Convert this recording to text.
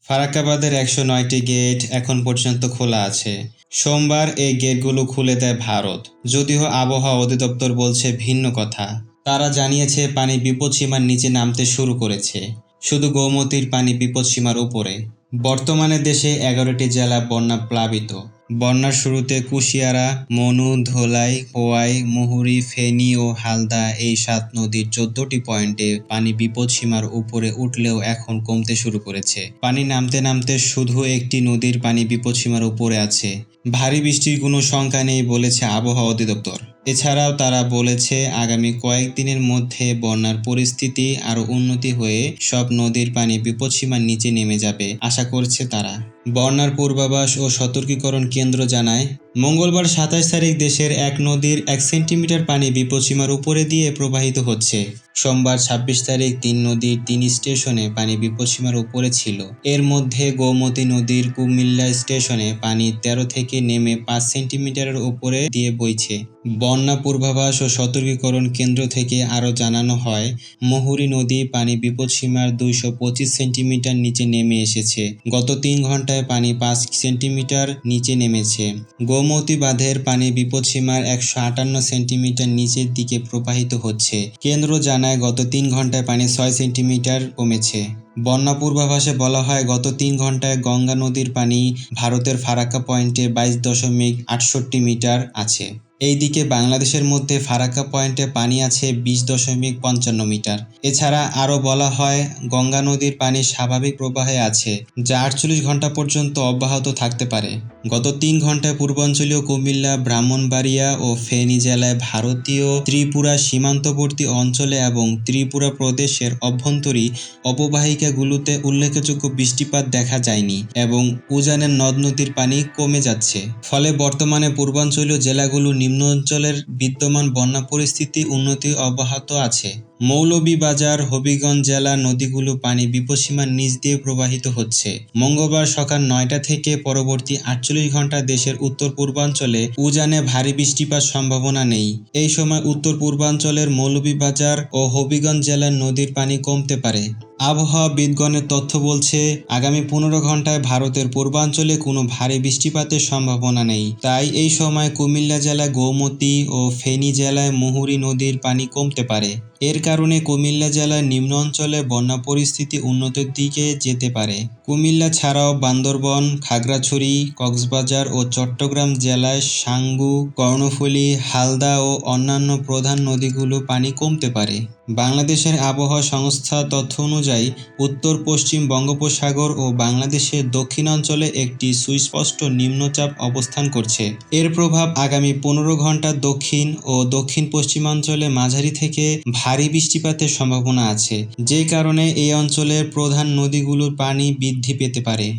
ফারাক্কা বাঁধের ১০৯টি গেট এখন পর্যন্ত খোলা আছে। সোমবার এই গেটগুলো খুলে দেয় ভারত। যদিও আবহাওয়া অধিদপ্তর বলছে ভিন্ন কথা। তারা জানিয়েছে পানি বিপদসীমার নিচে নামতে শুরু করেছে। শুধু গোমতীর পানি বিপদসীমার উপরে। বর্তমানে দেশে ১১টি জেলা বন্যা প্লাবিত। বন্যার শুরুতে কুশিয়ারা, মনু, ধলাই, খোয়াই, মুহুরী, ফেনী ও হালদা এই ৭ নদীর ১৪টি পয়েন্টে পানি বিপদসীমার উপরে উঠলেও এখন কমতে শুরু করেছে। পানি নামতে নামতে শুধু একটি নদীর পানি বিপদসীমার উপরে আছে। ভারী বৃষ্টির কোনো শঙ্কা নেই বলেছে আবহাওয়া অধিদপ্তর। এছাড়াও তারা বলেছে আগামী কয়েকদিনের মধ্যে বন্যার পরিস্থিতি আরও উন্নতি হয়ে সব নদীর পানি বিপদসীমার নিচে নেমে যাবে আশা করছে তারা। বন্যার পূর্বাভাস ও সতর্কীকরণ কেন্দ্র জানায়, মঙ্গলবার ২৭ তারিখ দেশের এক নদীর ১ সেন্টিমিটার পানি বিপদসীমার উপরে দিয়ে প্রবাহিত হচ্ছে। সোমবার ২৬ তারিখ ৩ নদীর ৩ স্টেশনে পানি বিপদসীমার উপরে ছিল। এর মধ্যে গোমতী নদীর কুমিল্লা স্টেশনে পানি ১৩ থেকে নেমে ৫ সেন্টিমিটারের উপরে দিয়ে বইছে। বন্যা পূর্বাভাস ও সতর্কীকরণ কেন্দ্র থেকে আরও জানানো হয়, মুহুরী নদী পানি বিপদসীমার ২২৫ সেন্টিমিটার নিচে নেমে এসেছে। গত ৩ ঘন্টায় পানি ৫ সেন্টিমিটার নিচে নেমেছে। গোমতী বাঁধের পানি বিপদসীমার ১৫৮ সেন্টিমিটার নিচের দিকে প্রবাহিত হচ্ছে। কেন্দ্র জানায় গত ৩ ঘন্টায় পানি ৬ সেন্টিমিটার কমেছে। বন্যা পূর্বাভাসে বলা হয়, গত ৩ ঘন্টায় গঙ্গা নদীর পানি ভারতের ফারাক্কা পয়েন্টে ২২.৬৮ মিটার আছে। এইদিকে বাংলাদেশের মধ্যে ফারাক্কা পয়েন্টে পানি আছে ২০.৫৫ মিটার। এছাড়া আরও বলা হয়, গঙ্গা নদীর পানি স্বাভাবিক প্রবাহে আছে, যা ৪৮ ঘন্টা পর্যন্ত অব্যাহত থাকতে পারে। গত ৩ ঘন্টায় পূর্বাঞ্চলীয় কুমিল্লা, ব্রাহ্মণবাড়িয়া ও ফেনী জেলায় ভারতীয় ত্রিপুরা সীমান্তবর্তী অঞ্চলে এবং ত্রিপুরা প্রদেশের অভ্যন্তরীণ অববাহিকাগুলোতে উল্লেখযোগ্য বৃষ্টিপাত দেখা যায়নি এবং উজানের নদ-নদীর পানি কমে যাচ্ছে। ফলে বর্তমানে পূর্বাঞ্চলীয় জেলাগুলো নিম্ন অঞ্চলের বিদ্যমান বন্যা পরিস্থিতি উন্নতি অব্যাহত আছে। মৌলভীবাজার, হবিগঞ্জ জেলার নদীগুলো পানি বিপদসীমার নিচ দিয়ে প্রবাহিত হচ্ছে। মঙ্গলবার সকাল ৯টা থেকে পরবর্তী ৪৮ ঘন্টা দেশের উত্তর-পূর্বাঞ্চলে উজানে ভারী বৃষ্টিপাত সম্ভাবনা নেই। এই সময় উত্তর-পূর্বাঞ্চলের মৌলভীবাজার ও হবিগঞ্জ জেলার নদীর পানি কমতে পারে। আবহাওয়াবিদগণের তথ্য বলছে, আগামী ১৫ ঘন্টায় ভারতের পূর্বাঞ্চলে কোনো ভারী বৃষ্টিপাতের সম্ভাবনা নেই। তাই এই সময় কুমিল্লা জেলায় গোমতী ও ফেনী জেলায় মুহুরী নদীর পানি কমতে পারে। এর কারণে কুমিল্লা জেলার নিম্ন অঞ্চলে বন্যা পরিস্থিতি উন্নতির দিকে যেতে পারে। কুমিল্লা ছাড়াও বান্দরবন, খাগড়াছড়ি, কক্সবাজার ও চট্টগ্রাম জেলায় সাঙ্গু, কর্ণফুলী, হালদা ও অন্যান্য প্রধান নদীগুলো পানি কমতে পারে। বাংলাদেশের আবহাওয়া সংস্থার তথ্য অনুযায়ী, উত্তর-পশ্চিম বঙ্গোপসাগর ও বাংলাদেশের দক্ষিণাঞ্চলে একটি সুস্পষ্ট নিম্নচাপ অবস্থান করছে। এর প্রভাব আগামী ১৫ ঘন্টা দক্ষিণ ও দক্ষিণ-পশ্চিমাঞ্চলে মাঝারি থেকে ভারী বৃষ্টিপাতের সম্ভাবনা আছে, যে কারণে এই অঞ্চলের প্রধান নদীগুলোর পানি বৃদ্ধি পেতে পারে।